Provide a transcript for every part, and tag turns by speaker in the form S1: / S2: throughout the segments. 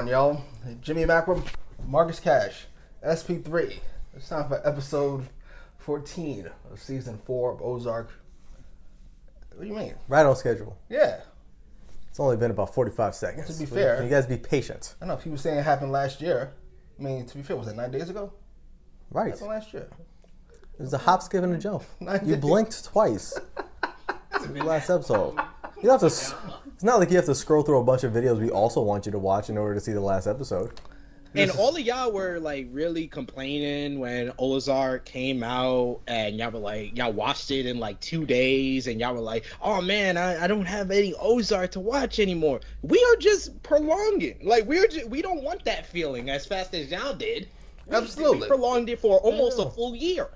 S1: on, y'all? Jimmy Macrum, Marcus Cash, SP3. It's time for episode 14 of season 4 of OZARK. What do you mean?
S2: Right on schedule.
S1: Yeah.
S2: It's only been about 45 seconds.
S1: To be fair.
S2: Can you guys be patient?
S1: I know people saying it happened last year. I mean, to be fair, was it 9 days ago?
S2: Right.
S1: It happened last year.
S2: It was a hop, skip, and a jump. You blinked twice. The last episode. You don't have to. It's not like you have to scroll through a bunch of videos we also want you to watch in order to see the last episode.
S3: And all of y'all were like really complaining when OZARK came out, and y'all were like, y'all watched it in like 2 days, and y'all were like, oh man, I don't have any OZARK to watch anymore. We are just prolonging. Like we don't want that feeling as fast as y'all did.
S1: Absolutely.
S3: We prolonged it for almost a full year.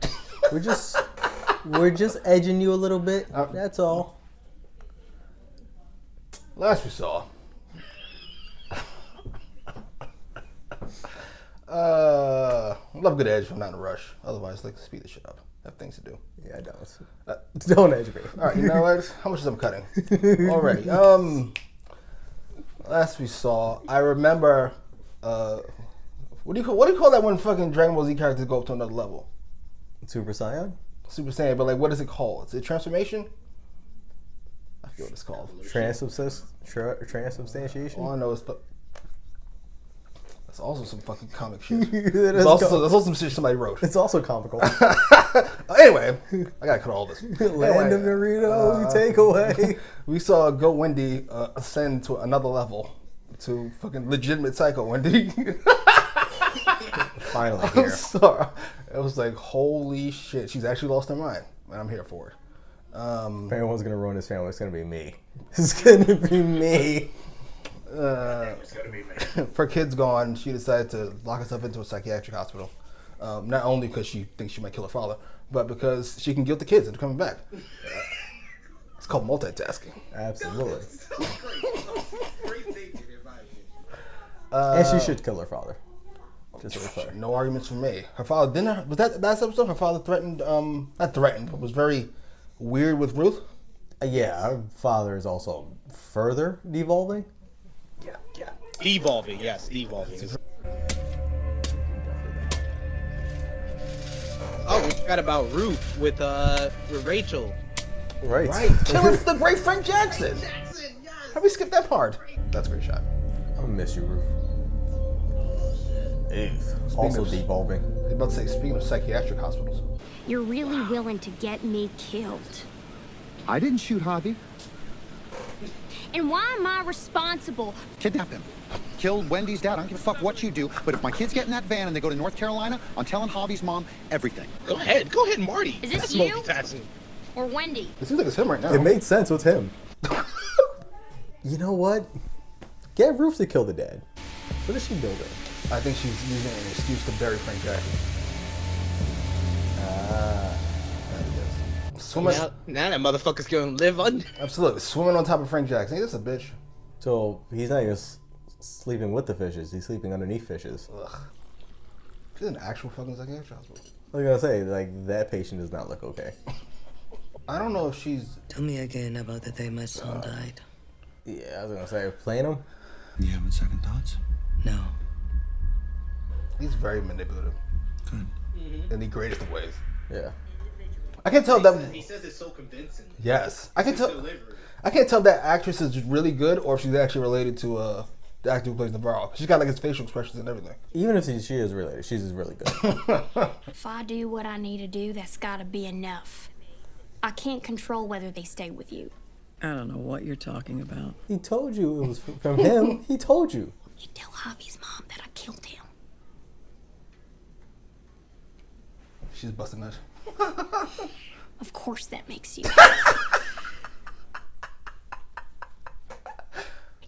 S2: We're just edging you a little bit. That's all.
S1: Last we saw. Love good edge if I'm not in a rush. Otherwise, like to speed the shit up. I have things to do.
S2: Yeah, I don't. Don't edge me.
S1: All right, you know what? How much is I'm cutting already? Last we saw, I remember. What do you call that when fucking Dragon Ball Z characters go up to another level?
S2: Super Saiyan?
S1: Super Saiyan, but like, what is it called? Is it transformation? I forget what it's called.
S2: Transubstantiation?
S1: All I know is that's also some fucking comic shit. That's also some shit somebody wrote.
S2: It's also comical.
S1: Anyway, I gotta cut all this.
S2: Land of Naruto, you take away.
S1: We saw Go Wendy ascend to another level to fucking legitimate Psycho Wendy.
S2: Finally here.
S1: I'm sorry. It was like, holy shit, she's actually lost her mind, and I'm here for it.
S2: If anyone's gonna ruin his family, it's gonna be me. It's gonna be me.
S1: Her kid's gone. She decided to lock herself into a psychiatric hospital. Not only because she thinks she might kill her father, but because she can guilt the kids into coming back. It's called multitasking.
S2: Absolutely. And she should kill her father. Just to be clear.
S1: No arguments from me. Her father didn't. Was that last episode? Her father threatened. Not threatened, but was very weird with Ruth.
S2: Yeah, her father is also further devolving.
S3: Yeah. Evolving, yes, evolving. Oh, we forgot about Ruth with Rachel.
S2: Right.
S1: Killing the great Frank Jackson. How we skip that part? That's a great shot.
S2: I miss you, Ruth. Also devolving.
S1: I was about to say, speaking of psychiatric hospitals.
S4: You're really willing to get me killed.
S5: I didn't shoot Javi.
S4: And why am I responsible?
S5: Kidnap him. Killed Wendy's dad. I don't give a fuck what you do. But if my kids get in that van and they go to North Carolina, I'm telling Javi's mom everything.
S3: Go ahead, Marty.
S4: Is this
S3: That's
S4: you?
S3: multitasking.
S4: Or Wendy?
S1: It seems like it's him right now.
S2: It made sense with him. You know what? Get Ruth to kill the dad. What is she doing?
S1: I think she's using an excuse to bury Frank Jackson. Swimming.
S3: Now that motherfucker's gonna live on.
S1: Absolutely. Swimming on top of Frank Jackson. Hey, that's a bitch.
S2: So he's not even sleeping with the fishes. He's sleeping underneath fishes.
S1: Ugh. She's an actual fucking psychiatric hospital.
S2: I was gonna say, like, that patient does not look okay.
S1: I don't know if she's...
S6: Tell me again about the day my son died.
S2: Yeah, I was gonna say, playing him?
S7: You having second thoughts?
S6: No.
S1: He's very manipulative.
S7: Good.
S1: In the greatest of ways.
S2: Yeah.
S1: I can't tell that...
S3: He says it's so convincing.
S1: Yes. I can't tell if that actress is really good or if she's actually related to the actor who plays Navarro. She's got like his facial expressions and everything.
S2: Even if she is related, she's really good.
S4: If I do what I need to do, that's gotta be enough. I can't control whether they stay with you.
S6: I don't know what you're talking about.
S2: He told you it was from him. He told you.
S4: You tell Javi's mom that I killed him.
S1: She's busting that.
S4: Of course that makes you.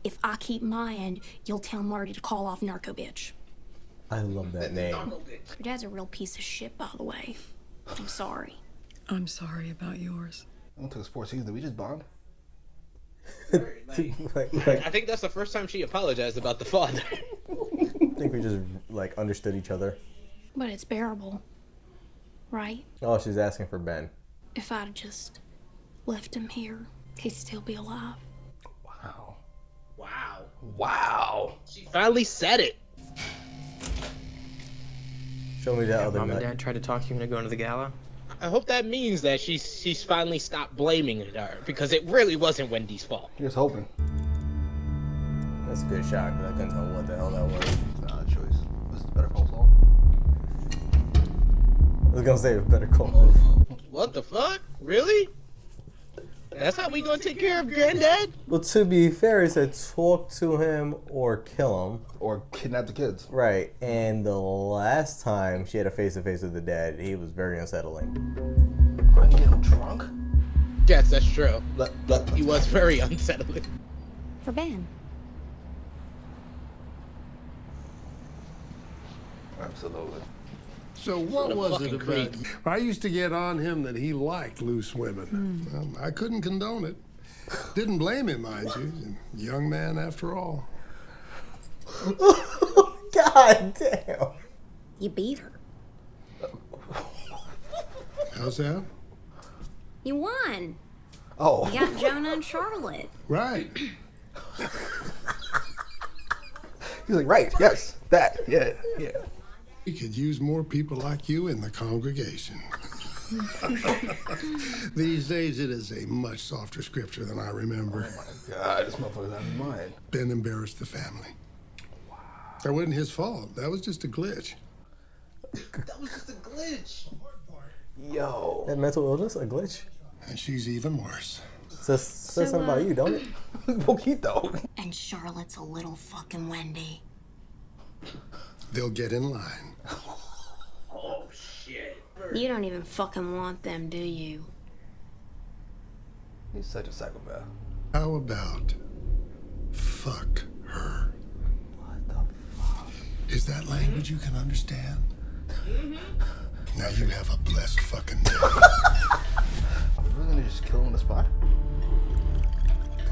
S4: If I keep my end, you'll tell Marty to call off Narco Bitch.
S2: I love that name.
S4: Your dad's a real piece of shit, by the way. I'm sorry.
S6: I'm sorry about yours.
S1: It only took us 4 seasons. Did we just bond?
S3: I think that's the first time she apologized about the father.
S2: I think we just, like, understood each other.
S4: But it's bearable, right?
S2: Oh, she's asking for Ben.
S4: If I'd just left him here, he'd still be alive.
S1: Wow.
S3: Wow.
S1: Wow.
S3: She finally said it.
S2: Show me that other
S8: Mom and
S2: nut.
S8: Dad tried to talk you into going to the gala.
S3: I hope that means that she's finally stopped blaming her, because it really wasn't Wendy's fault.
S1: Just hoping.
S2: That's a good shot, because I couldn't tell what the hell that was.
S1: It's not a choice. This is Better Call Saul.
S2: I was gonna say Better Call Roof.
S3: What the fuck? Really? That's how we gonna take care of Granddad?
S2: Well, to be fair, he said talk to him or kill him.
S1: Or kidnap the kids.
S2: Right, and the last time she had a face-to-face with the dad, he was very unsettling.
S1: Go ahead and get him drunk?
S3: Yes, that's true.
S1: Let
S3: He was very unsettling.
S4: For Ben.
S1: Absolutely.
S9: So what was it
S3: fucking
S9: about?
S3: creep.
S9: I used to get on him that he liked loose women. I couldn't condone it. Didn't blame him, mind you. Young man after all.
S2: God damn.
S4: You beat her.
S9: How's that?
S4: You won.
S1: Oh.
S4: You got Jonah and Charlotte.
S9: Right.
S1: He's like, right, yes, that, yeah.
S9: We could use more people like you in the congregation. These days, it is a much softer scripture than I remember.
S1: Oh my God, this motherfucker's out of his mind.
S9: Ben embarrassed the family. Wow. That wasn't his fault. That was just a glitch.
S3: That was just a glitch.
S1: Yo.
S2: That mental illness, a glitch?
S9: And she's even worse.
S2: Says something about you, don't it?
S1: Poquito.
S4: And Charlotte's a little fucking Wendy.
S9: They'll get in line.
S3: Oh shit.
S4: You don't even fucking want them, do you?
S1: He's such a psychopath.
S9: How about fuck her?
S1: What the fuck?
S9: Is that language you can understand? Now you have a blessed fucking day.
S1: Are we really gonna just kill him on the spot?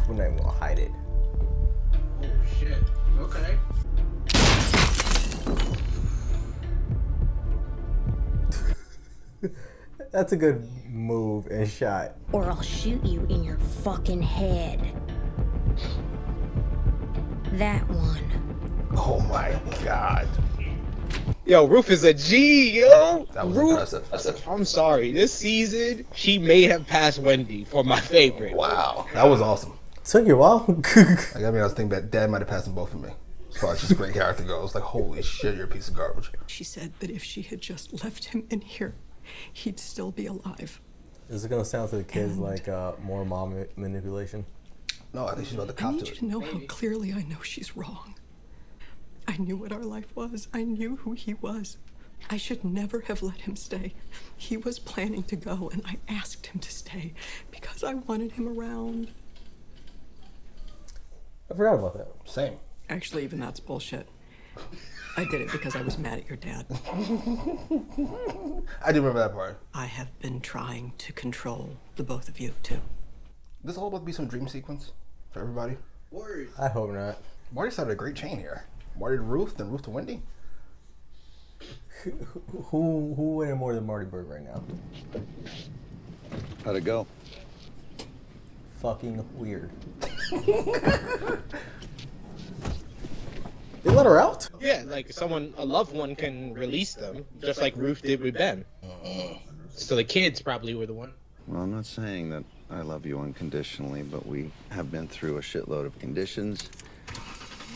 S2: We're not even gonna hide it.
S3: Oh shit. Okay.
S2: That's a good move and shot.
S4: Or I'll shoot you in your fucking head. That one.
S1: Oh my God.
S3: Yo, Ruth is a G, yo.
S1: That was
S3: Ruth,
S1: impressive.
S3: I'm sorry. This season, she may have passed Wendy for my favorite.
S1: Wow, that was awesome.
S2: Took you a while.
S1: Like, I mean, I was thinking that Dad might have passed them both for me. As far as just great character goes, like, holy shit, you're a piece of garbage.
S6: She said that if she had just left him in here, he'd still be alive.
S2: Is it gonna sound to the kids like more mom manipulation?
S1: No, I think she's about to
S6: I
S1: cop
S6: need
S1: to
S6: you
S1: it.
S6: to know how clearly I know she's wrong. I knew what our life was. I knew who he was. I should never have let him stay. He was planning to go, and I asked him to stay because I wanted him around.
S2: I forgot about that.
S1: Same.
S6: Actually, even that's bullshit. I did it because I was mad at your dad.
S1: I do remember that part.
S6: I have been trying to control the both of you, too.
S1: This all about to be some dream sequence for everybody.
S3: Word.
S2: I hope not.
S1: Marty started a great chain here. Marty to Ruth, then Ruth to Wendy.
S2: Who winning more than Marty Berg right now?
S5: How'd it go?
S2: Fucking weird. They let her out?
S3: Yeah, like a loved one can release them, just like Ruth did with Ben. So the kids probably were the one.
S5: Well, I'm not saying that I love you unconditionally, but we have been through a shitload of conditions,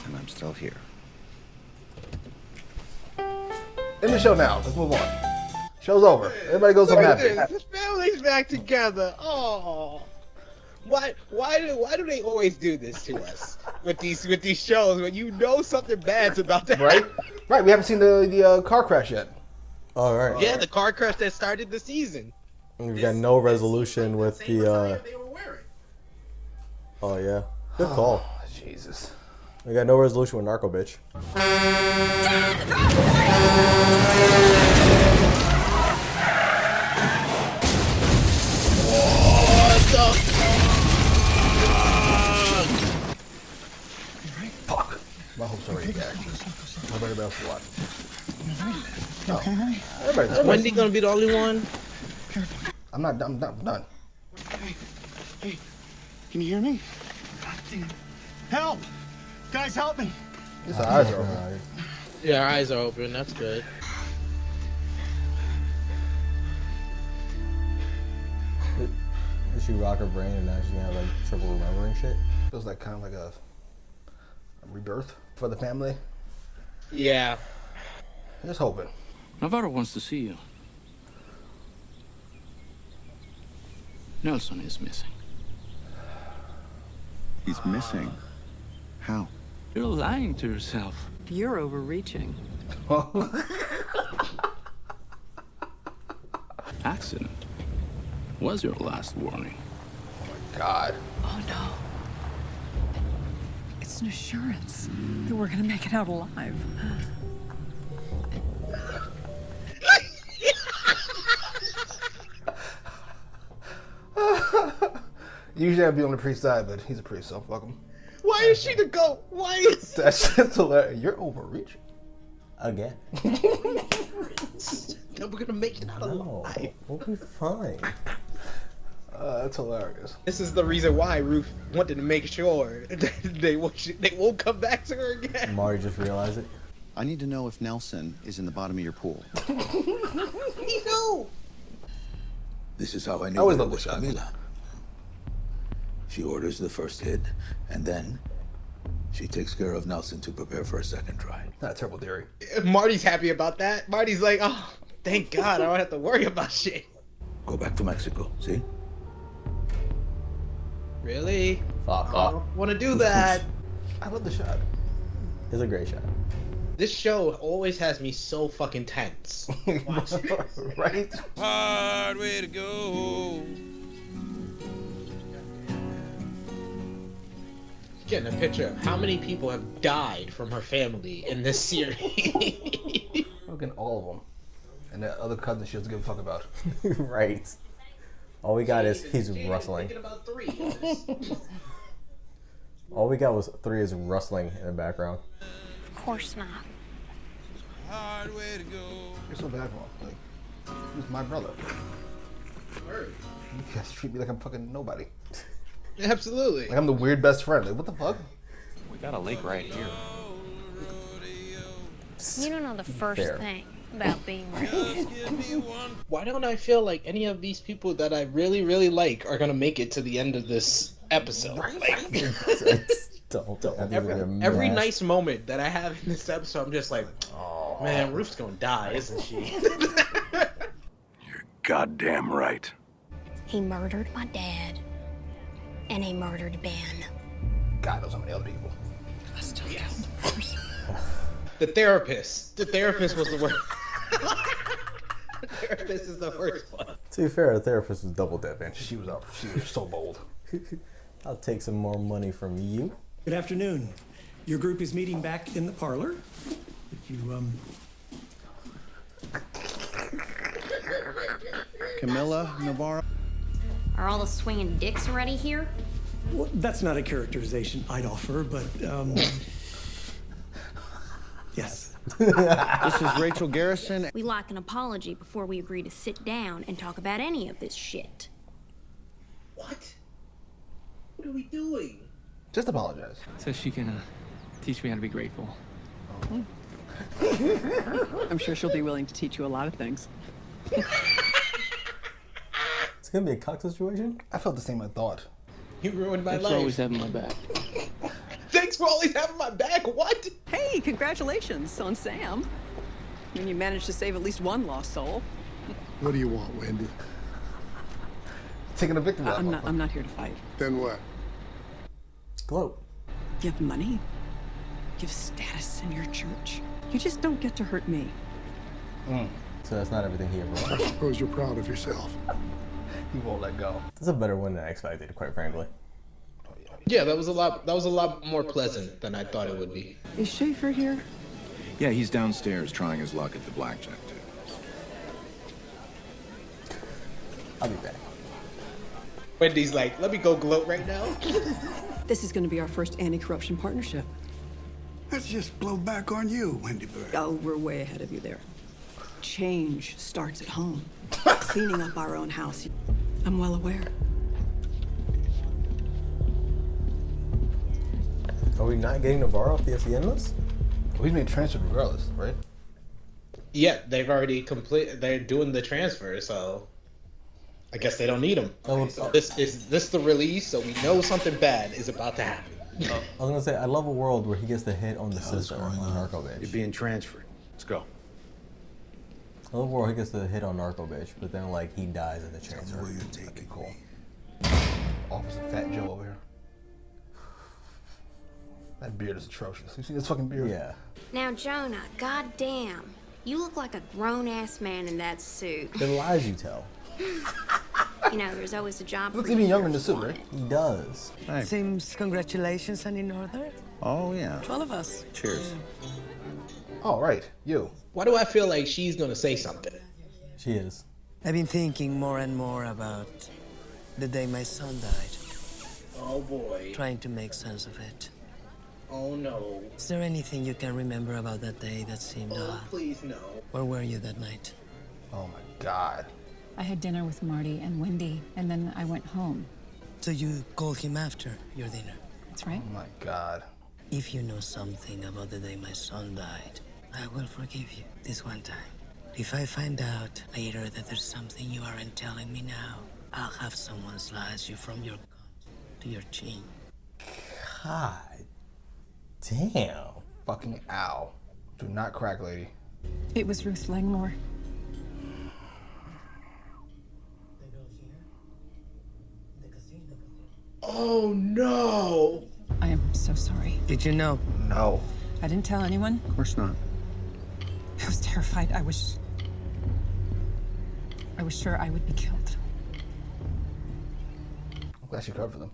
S5: and I'm still here.
S1: End the show now. Let's move on. Show's over. Everybody goes home happy.
S3: The family's back together. Oh, why do they always do this to us with these shows when you know something bad's about to happen?
S1: Right. We haven't seen the car crash yet.
S2: All right.
S3: Yeah, the car crash that started the season.
S2: We've got no resolution with the.
S3: They were wearing.
S2: Oh yeah. Good call.
S1: Jesus.
S2: We got no resolution with Narco Bitch.
S1: Fuck. My hopes are already back. Nobody else watch.
S5: Okay.
S1: Everybody's
S3: Is Wendy gonna be the only one?
S1: I'm not done.
S5: Hey, can you hear me? Help! Guys, help me!
S1: His eyes are open.
S3: Yeah, her eyes are open. That's good.
S2: Did she rock her brain and now she's gonna have like trouble remembering shit?
S1: Feels like kind of like a rebirth for the family.
S3: Yeah.
S1: Just hoping.
S8: Navarro wants to see you. Nelson is missing.
S5: He's missing. How?
S8: You're lying to yourself.
S6: You're overreaching.
S8: Accident was your last warning.
S1: God.
S6: Oh no. It's an assurance that we're gonna make it out alive.
S1: Usually I'd be on the priest side, but he's a priest, so fuck him.
S3: Why is she the GOAT? Why is
S1: That shit's hilarious. You're overreaching.
S2: Again.
S3: that we're gonna make it out
S2: No,
S3: alive?
S2: we'll be fine.
S1: That's hilarious.
S3: This is the reason why Ruth wanted to make sure that they won't come back to her again.
S2: Mari just realized it.
S5: I need to know if Nelson is in the bottom of your pool.
S3: No.
S7: This is how I knew
S1: I always
S7: it
S1: love
S7: was
S1: this shot.
S7: Camila. She orders the first hit, and then she takes care of Nelson to prepare for a second try.
S1: Not a terrible theory.
S3: Marty's happy about that. Marty's like, oh, thank God, I don't have to worry about shit.
S7: Go back to Mexico, see?
S3: Really?
S2: Fuck
S3: I
S2: off.
S3: don't want to do that.
S1: I love the shot.
S2: It's a great shot.
S3: This show always has me so fucking tense.
S1: Right?
S10: Hard way to go.
S3: Getting a picture of how many people have died from her family in this series.
S1: Fucking all of them. And that other cousin she doesn't give a fuck about.
S2: Right. All we got is he's rustling.
S3: Thinking about 3.
S2: All we got was 3 is rustling in the background.
S4: Of course not.
S10: Hard way to go.
S1: You're so bad for him. Like, he's my brother. You guys treat me like I'm fucking nobody.
S3: Absolutely.
S1: Like I'm the weird best friend. Like, what the fuck?
S11: We got a lake right here.
S4: You don't know the first
S2: Fair.
S4: thing about being raised.
S3: Why don't I feel like any of these people that I really, really like are gonna make it to the end of this episode? Like, every nice moment that I have in this episode, I'm just like, oh man, Ruth's gonna die, isn't she?
S7: You're goddamn right.
S4: He murdered my dad. And he murdered Ben.
S1: God knows how many other people.
S6: I still count the first.
S3: The therapist. The therapist was the worst. The therapist is the worst one.
S2: To be fair, the therapist was double dipping.
S1: She was up. She was so bold.
S2: I'll take some more money from you.
S12: Good afternoon. Your group is meeting back in the parlor. If you,
S5: Camila Navarro.
S4: Are all the swinging dicks already here?
S12: well, that's not a characterization I'd offer, but, yes.
S5: This is Rachel Garrison.
S4: We like an apology before we agree to sit down and talk about any of this shit.
S3: What? What are we doing?
S1: Just apologize.
S11: So she can teach me how to be grateful.
S6: I'm sure she'll be willing to teach you a lot of things.
S2: It's gonna be a cock situation?
S1: I felt the same I thought.
S3: You ruined my
S11: Thanks
S3: life.
S11: for always having my back.
S3: Thanks for always having my back. What?
S6: Hey, congratulations on Sam. I mean, you managed to save at least one lost soul.
S9: What do you want, Wendy?
S1: Taking a victim lap.
S6: I'm not here to fight.
S9: Then what?
S2: Gloat.
S6: You have money. You have status in your church. You just don't get to hurt me.
S2: So that's not everything he ever
S9: I
S2: wanted.
S9: suppose you're proud of yourself.
S1: He won't let go.
S2: That's a better win than I expected, quite frankly.
S3: Yeah, that was a lot more pleasant than I thought it would be.
S6: Is Schaefer here?
S7: Yeah, he's downstairs trying his luck at the blackjack table.
S2: I'll be back.
S3: Wendy's like, let me go gloat right now.
S6: This is going to be our first anti-corruption partnership.
S9: Let's just blow back on you, Wendy Bird.
S6: Oh, we're way ahead of you there. Change starts at home. Cleaning up our own house. I'm well aware.
S2: Are we not getting Navarro off the SEN list?
S1: Well, he's being transferred regardless, right?
S3: Yeah, they've already they're doing the transfer, so I guess they don't need him. So this the release, so we know something bad is about to happen.
S2: I was gonna say, I love a world where he gets to hit on the sister on Narco Bitch.
S13: You're being transferred. Let's go.
S2: I love a world he gets to hit on Narco Bitch, but then like he dies in the transfer.
S1: That'd be cool. Officer Fat Joe over here. That beard is atrocious. You see this fucking beard?
S2: Yeah.
S4: Now, Jonah, goddamn, you look like a grown-ass man in that suit.
S2: The lies you tell.
S4: You know, there's always a job.
S1: Looks even younger in the suit, right?
S2: He does.
S5: Hey.
S14: Seems congratulations are in order.
S5: Oh, yeah.
S14: 12 of us.
S5: Cheers.
S1: Oh, right. You.
S3: Why do I feel like she's gonna say something?
S2: She is.
S14: I've been thinking more and more about the day my son died.
S3: Oh boy.
S14: Trying to make sense of it.
S3: Oh no.
S14: Is there anything you can remember about that day that seemed odd?
S3: Please no.
S14: Where were you that night?
S1: Oh my God.
S15: I had dinner with Marty and Wendy, and then I went home.
S14: So you called him after your dinner?
S15: That's right.
S1: Oh my God.
S14: If you know something about the day my son died, I will forgive you this one time. If I find out later that there's something you aren't telling me now, I'll have someone slice you from your to your chin.
S2: God damn.
S1: Fucking ow. Do not crack, lady.
S15: It was Ruth Langmore.
S3: Oh no.
S15: I am so sorry.
S14: Did you know?
S1: No.
S15: I didn't tell anyone.
S5: Of course not.
S15: I was terrified. I was sure I would be killed.
S1: I'm glad you covered them.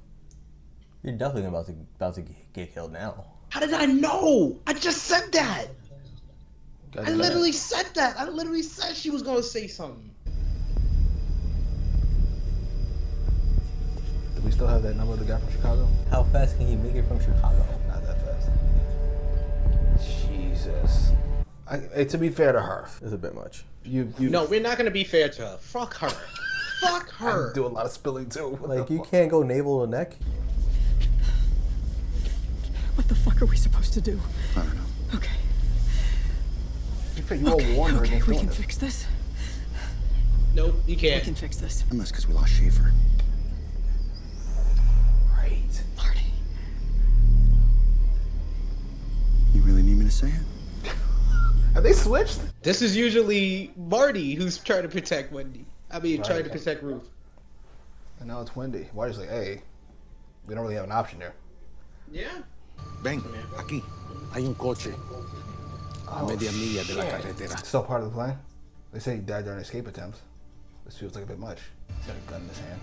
S2: You're definitely about to get killed now.
S3: How did I know? I just said that. I literally said that. I literally said she was gonna say something.
S1: Do we still have that number of the guy from Chicago?
S2: How fast can he make it from Chicago?
S1: Not that fast. Jesus. To be fair to her,
S2: it's a bit much.
S1: You.
S3: No, we're not gonna be fair to her. Fuck her. Fuck her.
S1: I do a lot of spilling too.
S2: Like you can't go navel to neck.
S15: What the fuck are we supposed to do?
S5: I don't know.
S15: Okay.
S1: You all warned her
S15: Okay,
S1: against
S15: we
S1: doing
S15: can
S1: this.
S15: fix this.
S3: Nope, you can't.
S15: We can fix this.
S5: Unless because we lost Schaefer.
S1: Right.
S15: Marty.
S5: You really need me to say it?
S1: Have they switched?
S3: This is usually Marty who's trying to protect Wendy. Trying to protect Ruth.
S1: And now it's Wendy. Why just like, hey, we don't really have an option there.
S3: Yeah.
S13: Ven, aquí. Hay un coche. A media milla de la carretera.
S1: Still part of the plan? They say he died during escape attempts. This feels like a bit much. He's got a gun in his hand.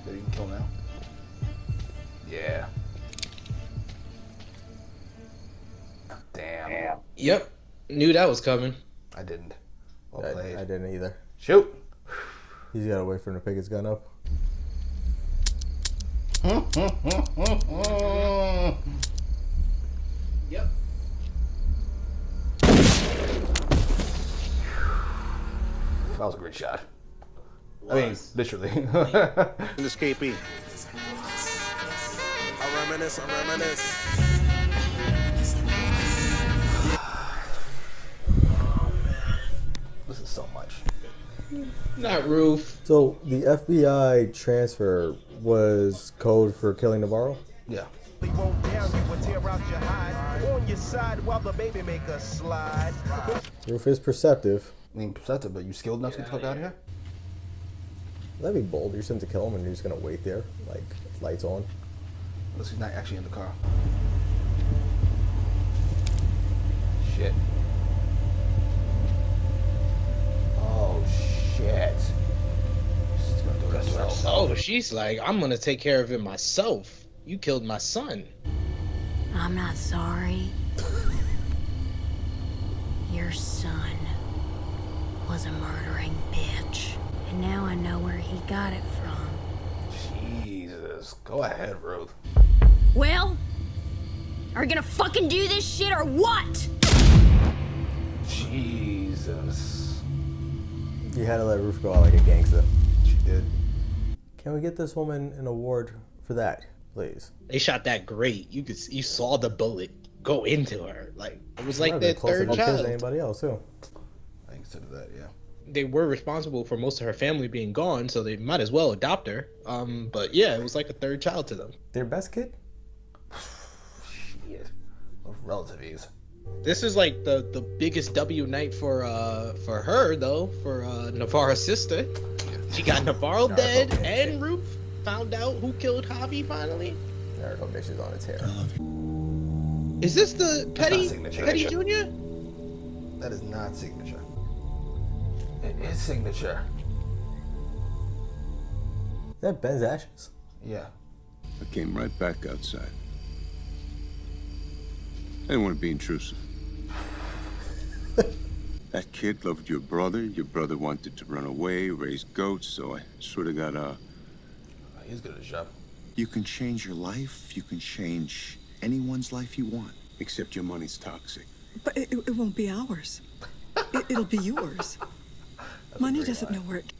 S1: That he can kill now. Yeah. Damn.
S3: Yep. Knew that was coming.
S1: I didn't. Well played.
S2: I didn't either.
S1: Shoot.
S2: He's gotta wait for him to pick his gun up.
S3: Yep.
S1: That was a great shot. I mean, literally.
S13: An escapee.
S10: I reminisce.
S1: This is so much.
S3: Not Ruth.
S2: So the FBI transfer was code for killing Navarro?
S1: Yeah.
S2: Roof is perceptive.
S1: I mean, perceptive, but you skilled enough to get the fuck out of here?
S2: That'd be bold. You're sent to kill him and you're just gonna wait there, like lights on.
S1: Unless he's not actually in the car. Shit. Oh, shit. She's gonna do it herself.
S3: Oh, she's like, I'm gonna take care of it myself. You killed my son.
S4: I'm not sorry. Your son was a murdering bitch. And now I know where he got it from.
S1: Jesus. Go ahead, Ruth.
S4: Well, are we gonna fucking do this shit or what?
S1: Jesus.
S2: You had to let Roof go out like a gangster.
S1: She did.
S2: Can we get this woman an award for that, please?
S3: They shot that great. You saw the bullet. go into her. Like it was
S2: Might
S3: like
S2: have
S3: their
S2: been closer
S3: third
S2: to kids than
S3: child.
S2: anybody else too.
S1: I consider that, yeah.
S3: They were responsible for most of her family being gone, so they might as well adopt her. But yeah, it was like a third child to them.
S2: Their best kid?
S1: Shit. Of relative ease.
S3: This is like the biggest W night for her though, for Navarro's sister. She got Navarro dead and Ruth found out who killed Javi finally.
S2: Naruto bitches on its hair.
S3: Is this the Petty Jr.?
S1: That is not signature. It is signature.
S2: Is that Ben's ashes?
S1: Yeah.
S13: I came right back outside. I didn't want to be intrusive. That kid loved your brother. Your brother wanted to run away, raise goats, so I sort of got
S1: He's good at his job.
S13: You can change your life. You can change anyone's life you want. Except your money's toxic.
S6: But it won't be ours. It'll be yours. Money doesn't know where it...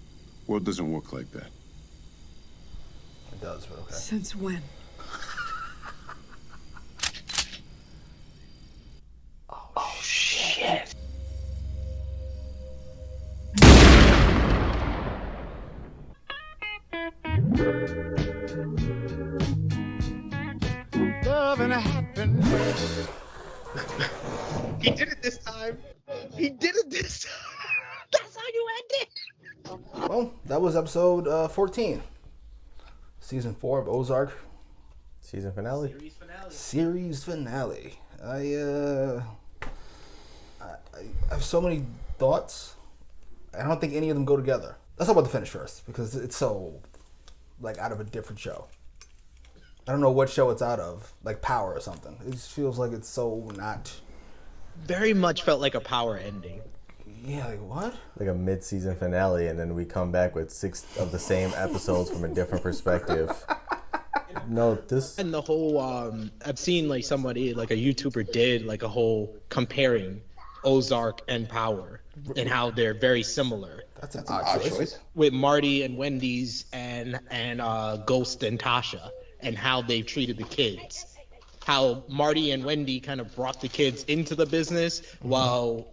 S13: World doesn't work like that.
S1: It does, but okay.
S6: Since when?
S3: Oh shit.
S13: Love and happiness.
S3: He did it this time. He did it this time. That's how you end it.
S1: Well, that was episode 14. Season 4 of Ozark.
S2: Season finale.
S1: Series finale. I have so many thoughts. I don't think any of them go together. Let's talk about the finish first, because it's so, like, out of a different show. I don't know what show it's out of, like Power or something. It just feels like it's so not...
S3: Very much felt like a Power ending.
S1: Yeah, like what?
S2: Like a mid-season finale, and then we come back with 6 of the same episodes from a different perspective. No, this...
S3: And the whole, I've seen like somebody, like a YouTuber did like a whole comparing Ozark and Power and how they're very similar.
S1: That's an odd choice.
S3: With Marty and Wendy's and Ghost and Tasha, and how they've treated the kids. How Marty and Wendy kind of brought the kids into the business while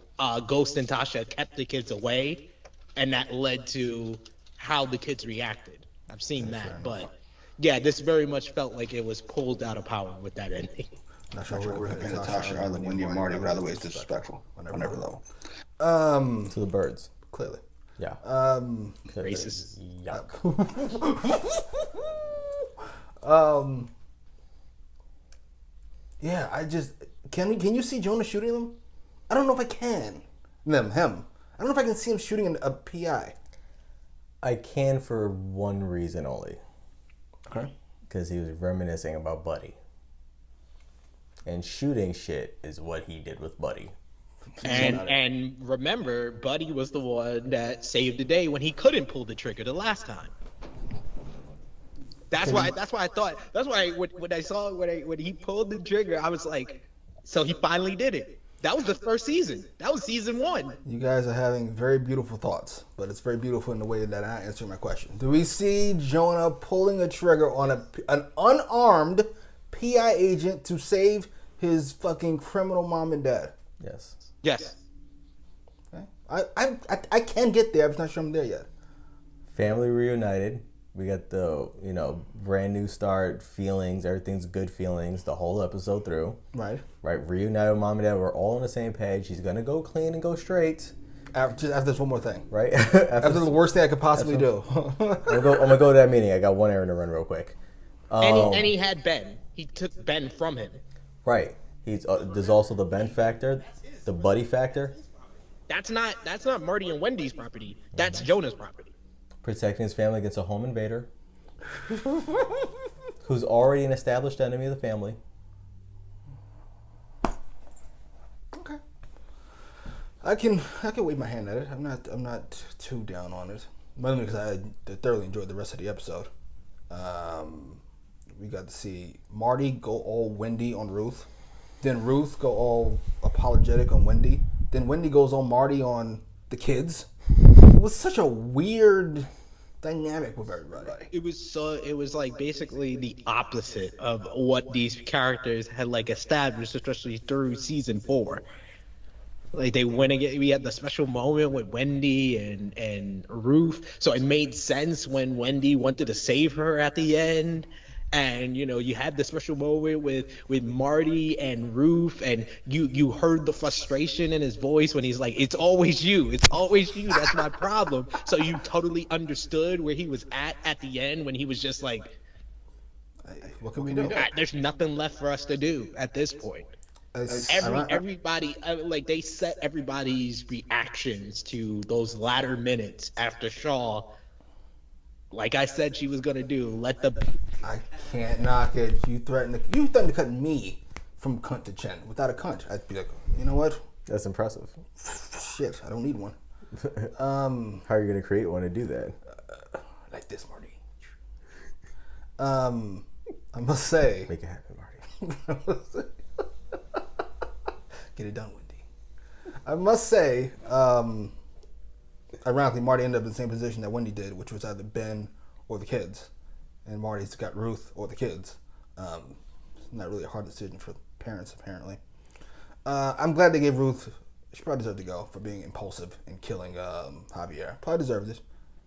S3: Ghost and Tasha kept the kids away, and that led to how the kids reacted. I've seen that, but yeah, this very much felt like it was pulled out of Power with that ending.
S1: Not sure
S16: We're comparing Natasha other than Wendy and Marty, but other ways disrespectful on every level.
S2: To the birds.
S1: Clearly.
S2: Yeah.
S3: Racist.
S2: Yuck.
S1: Yeah, I just... Can you see Jonah shooting them? I don't know if I can. Him. I don't know if I can see him shooting a PI.
S2: I can for one reason only.
S1: Okay.
S2: Because he was reminiscing about Buddy. And shooting shit is what he did with Buddy.
S3: And remember, Buddy was the one that saved the day when he couldn't pull the trigger the last time. That's why I thought. That's why when I saw when he pulled the trigger, I was like, so he finally did it. That was the first season. That was season 1.
S1: You guys are having very beautiful thoughts, but it's very beautiful in the way that I answer my question. Do we see Jonah pulling a trigger on an unarmed PI agent to save his fucking criminal mom and dad?
S2: Yes.
S3: Yes.
S1: Okay. I can get there. I'm just not sure I'm there yet.
S2: Family reunited. We got the, brand new start, feelings, everything's good feelings the whole episode through.
S1: Right.
S2: Reunited with mom and dad. We're all on the same page. He's going to go clean and go straight.
S1: After this one more thing.
S2: Right?
S1: after the worst thing I could possibly do.
S2: I'm going to go to that meeting. I got one errand to run real quick.
S3: And he had Ben. He took Ben from him.
S2: Right. There's also the Ben factor, the Buddy factor.
S3: That's not Marty and Wendy's property. That's Jonah's property.
S2: Protecting his family against a home invader who's already an established enemy of the family.
S1: Okay. I can wave my hand at it. I'm not too down on it. Mainly because I thoroughly enjoyed the rest of the episode. We got to see Marty go all Wendy on Ruth. Then Ruth go all apologetic on Wendy. Then Wendy goes all Marty on the kids. It was such a weird dynamic with everybody.
S3: It was like basically the opposite of what these characters had like established, especially through season 4. Like they went again. We had the special moment with Wendy and Ruth, so it made sense when Wendy wanted to save her at the end. And you had the special moment with Marty and Ruth, and you heard the frustration in his voice when he's like, "It's always you. It's always you. That's my problem." So you totally understood where he was at the end when he was just like,
S1: "What can we do?
S3: There's nothing left for us to do at this point." Everybody, like they set everybody's reactions to those latter minutes after Shaw. Like I said, she was gonna do.
S1: I can't knock it. You threatened to cut me from cunt to chin without a cunt. I'd be like, you know what?
S2: That's impressive.
S1: Shit, I don't need one.
S2: How are you gonna create one to do that?
S1: Like this, Marty. I must say,
S2: make it happen, Marty.
S1: Get it done, Wendy. I must say, ironically, Marty ended up in the same position that Wendy did, which was either Ben or the kids. And Marty's got Ruth or the kids. It's not really a hard decision for parents, apparently. I'm glad they gave Ruth, she probably deserved to go for being impulsive and killing Javier. Probably deserved it.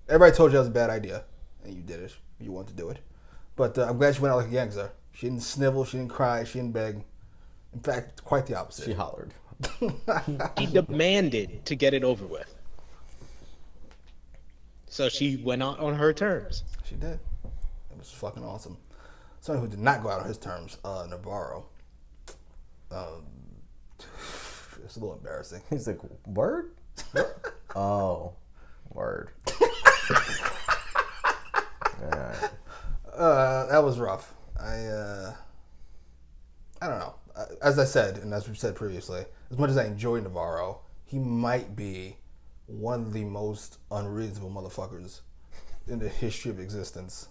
S1: Everybody told you that was a bad idea, and you did it. You wanted to do it. But I'm glad she went out like a gangster. She didn't snivel, she didn't cry, she didn't beg. In fact, quite the opposite.
S2: She hollered.
S3: He demanded to get it over with. So she went out on her terms.
S1: She did. It was fucking awesome. Someone who did not go out on his terms, Navarro. It's a little embarrassing.
S2: He's like, word? Oh, word. Right.
S1: That was rough. I don't know. As I said, and as we've said previously, as much as I enjoy Navarro, he might be one of the most unreasonable motherfuckers in the history of existence.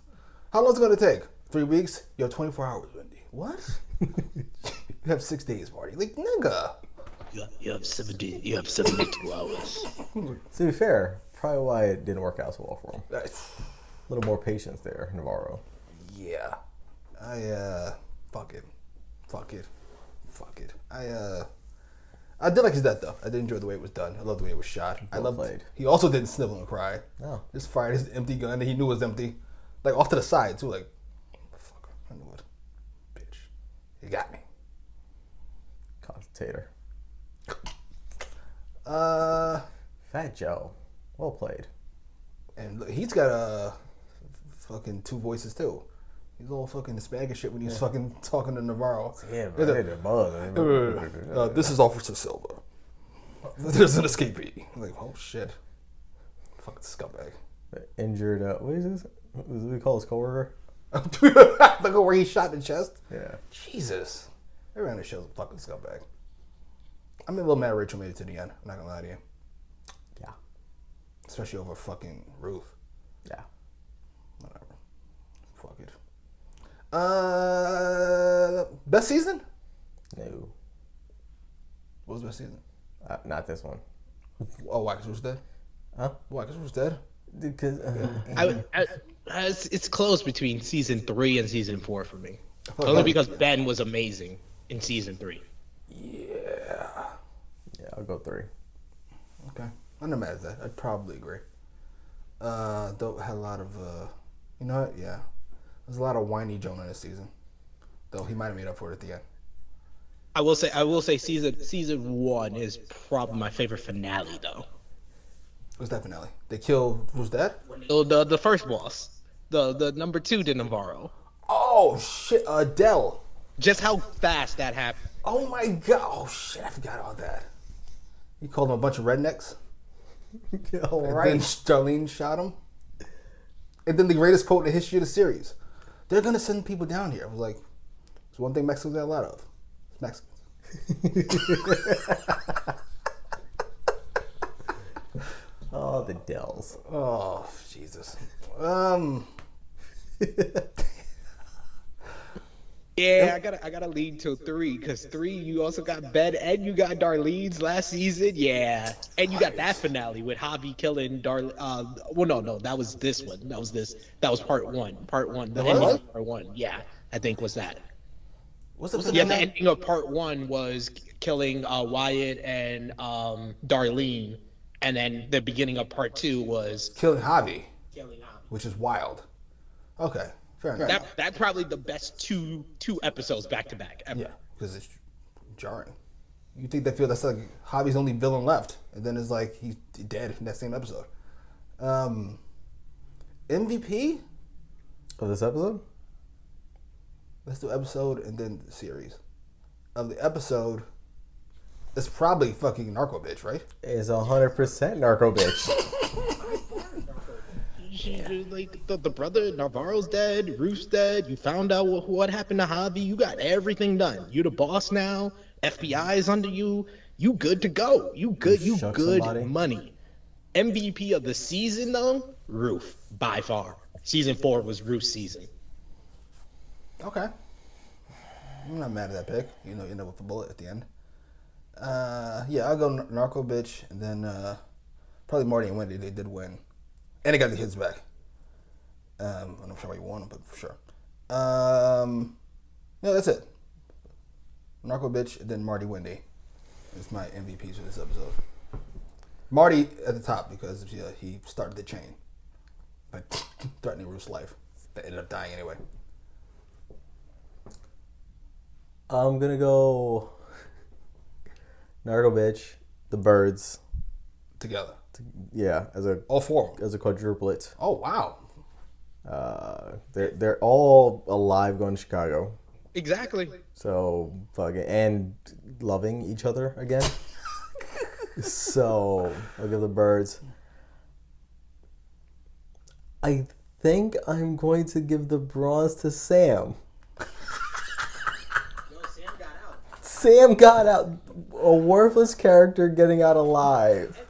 S1: How long is it going to take? 3 weeks? You have 24 hours, Wendy. What? You have 6 days, Marty. Like, nigga.
S3: You have 72 hours.
S2: To be fair, probably why it didn't work out so well for him. A little more patience there, Navarro.
S1: Yeah. Fuck it. I did like his death though. I did enjoy the way it was done. I love the way it was shot. I loved it. He also didn't snivel and cry.
S2: No.
S1: Just fired his empty gun that he knew was empty. Like off to the side too, like motherfucker. I knew it. Bitch. You got me.
S2: Commentator. Fat Joe. Well played.
S1: And look, he's got fucking 2 voices too. He's all fucking Hispanic shit when he's fucking talking to Navarro.
S2: Yeah,
S1: this is Officer Silva. There's an escapee. I'm like, oh shit. Fucking scumbag.
S2: The injured, what is this? What do we call his coworker?
S1: Look at where he shot in the chest?
S2: Yeah.
S1: Jesus. Everyone on the show's a fucking scumbag. I'm a little mad Rachel made it to the end. I'm not gonna lie to you.
S2: Yeah.
S1: Especially over fucking Ruth.
S2: Yeah.
S1: Whatever. Fuck it. Best season?
S2: No.
S1: What was best season?
S2: Not this one.
S1: Oh, why? 'Cause Ruth's dead?
S2: Huh?
S1: Why? 'Cause Ruth's dead?
S2: Because
S3: it's close between season 3 and season 4 for me. Only because Ben was amazing in season 3.
S1: Yeah.
S2: Yeah, I'll go 3.
S1: Okay. I'm not mad at that. I'd probably agree. Though had a lot of you know what? Yeah. There's a lot of whiny Jonah this season. Though he might have made up for it at the end.
S3: I will say season 1 is probably my favorite finale though.
S1: What's that finale? They kill who's that?
S3: The first boss. The number 2 to Navarro.
S1: Oh shit, Adele.
S3: Just how fast that happened.
S1: Oh my god. Oh shit, I forgot about that. He called them a bunch of rednecks.
S2: All
S1: and
S2: right.
S1: then Starlene shot him. And then the greatest quote in the history of the series. They're gonna send people down here. I was like, it's one thing Mexicans got a lot of. It's Mexicans.
S2: Oh, the Dells.
S1: Oh, Jesus.
S3: Yeah, I gotta lean to 3 because 3 you also got Ben and you got Darlene's last season. Yeah, and you got that finale with Javi killing Darlene. Well, no, that was this one. That was part one. Part one. The ending of part 1. Yeah, I think was that.
S1: What's the
S3: Yeah, the ending of part 1 was killing Wyatt and Darlene, and then the beginning of part 2 was
S1: killing Javi, which is wild. Okay. Fair enough.
S3: That's probably the best two episodes back to back ever.
S1: Yeah, because it's jarring. You think they feel that's like Javi's only villain left, and then it's like he's dead in that same episode. MVP
S2: of this episode?
S1: Let's do episode and then the series. Of the episode, it's probably fucking Narco Bitch, right?
S2: It's 100% Narco Bitch.
S3: Like the brother Navarro's dead, Ruth's dead. You found out what happened to Javi. You got everything done. You the boss now. FBI is under you. You good to go. You good. You good somebody. Money. MVP of the season though, Ruth by far. Season 4 was Ruth's season.
S1: Okay. I'm not mad at that pick. You know, you end up with a bullet at the end. Yeah, I'll go Narco Bitch, and then probably Marty and Wendy. They did win. And they got the kids back. I'm not sure why you won them, but for sure. Yeah, that's it. Narco Bitch, and then Marty Wendy. It's my MVPs for this episode. Marty at the top because he started the chain by threatening Ruth's life. That ended up dying anyway.
S2: I'm gonna go Narco Bitch, the birds.
S1: Together.
S2: Yeah,
S1: all 4
S2: as a quadruplet.
S1: Oh wow!
S2: They're all alive going to Chicago.
S3: Exactly.
S2: So fucking and loving each other again. So I'll give the birds. I think I'm going to give the bronze to Sam. Sam got out. A worthless character getting out alive.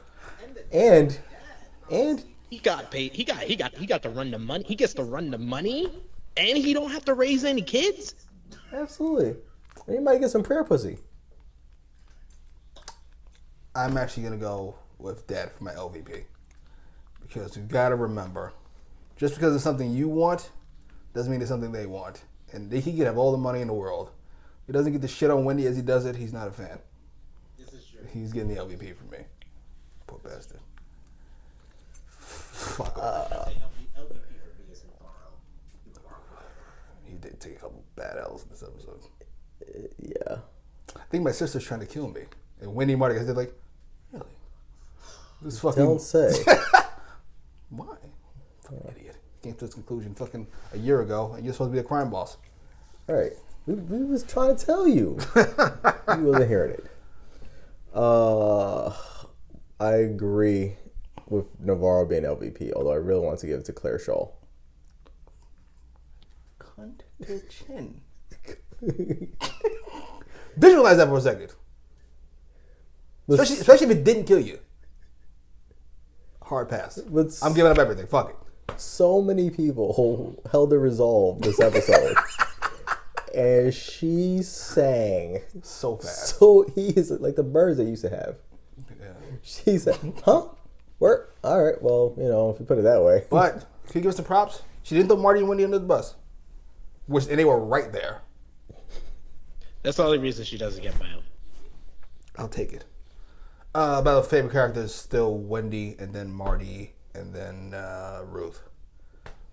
S2: And
S3: he got paid. He got to run the money. He gets to run the money, and he don't have to raise any kids.
S2: Absolutely. And he might get some prayer pussy.
S1: I'm actually gonna go with Dad for my LVP because you gotta remember, just because it's something you want, doesn't mean it's something they want. And he could have all the money in the world. He doesn't get the shit on Wendy as he does it. He's not a fan.
S3: This is true.
S1: He's getting the LVP from me. Poor bastard. Fuck off. He did take a couple bad L's in this episode.
S2: Yeah.
S1: I think my sister's trying to kill me. And Wendy and Marty, they're like, really? This fucking...
S2: Don't say.
S1: Why? Fucking idiot. Came to this conclusion fucking a year ago, and you're supposed to be a crime boss.
S2: All right. We was trying to tell you. You wasn't hearing it. I agree with Navarro being LVP, although I really want to give it to Claire Shaw.
S1: Cunt to chin. Visualize that for a second. Especially if it didn't kill you. Hard pass. I'm giving up everything. Fuck it.
S2: So many people held their resolve this episode. And she sang
S1: so fast.
S2: So easy, like the birds they used to have. Yeah. She said, huh? Where? All right, well, you know, if you put it that way.
S1: But, can you give us the props? She didn't throw Marty and Wendy under the bus. And they were right there.
S3: That's the only reason she doesn't get my own.
S1: I'll take it. By the favorite characters, still Wendy, and then Marty, and then Ruth.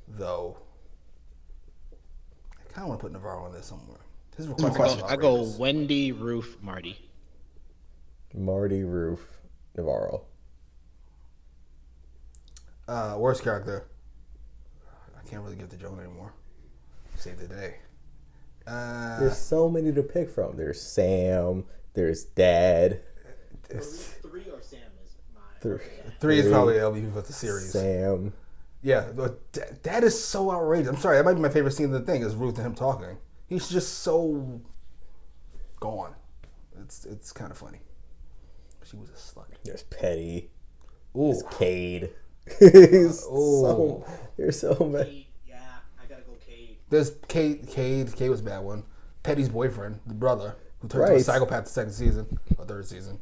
S1: Though, I kind of want to put Navarro on this somewhere.
S3: I go Wendy, Ruth, Marty.
S2: Marty, Ruth, Navarro.
S1: Worst character. I can't really give to Joan anymore. Save the day.
S2: There's so many to pick from. There's Sam. There's Dad.
S3: 3 or Sam is
S2: mine.
S1: 3 is probably LVP for the series.
S2: Sam.
S1: Yeah, that is so outrageous. I'm sorry, that might be my favorite scene of the thing is Ruth and him talking. He's just so gone. It's kind of funny. She was a slut.
S2: There's Petty.
S1: Ooh.
S2: There's Cade.
S1: There's
S2: so many.
S3: Yeah, I gotta go Cade.
S1: There's Cade. Cade was a bad one. Petty's boyfriend, the brother, who turned into a psychopath the second season or third season,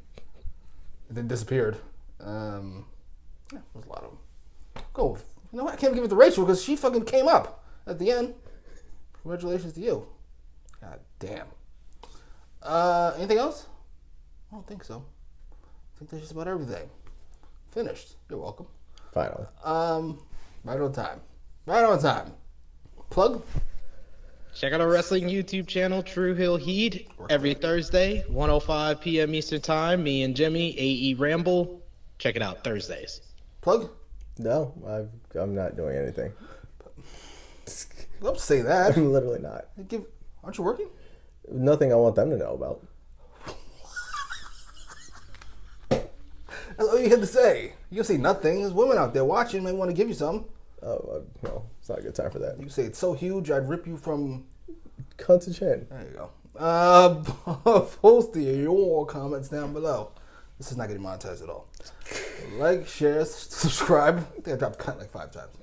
S1: and then disappeared. Yeah, there's a lot of them. Go. You know what? I can't give it to Rachel because she fucking came up at the end. Congratulations to you. God damn. Anything else? I don't think so. I think that's just about everything. Finished. You're welcome.
S2: Finally.
S1: Right on time. Right on time. Plug?
S3: Check out our wrestling YouTube channel, True Hill Heat, every Thursday, 1:05 p.m. Eastern Time. Me and Jimmy, AE Ramble. Check it out Thursdays.
S1: Plug?
S2: No, I'm not doing anything.
S1: Don't say that.
S2: I'm literally not.
S1: Aren't you working?
S2: Nothing I want them to know about.
S1: That's all you had to say. You can say nothing. There's women out there watching. They want to give you something.
S2: Oh, no. It's not a good time for that.
S1: You say it's so huge, I'd rip you from...
S2: Cunt to chin.
S1: There you go. Post your comments down below. This is not getting monetized at all. Like, share, subscribe. I think I dropped cunt like 5 times.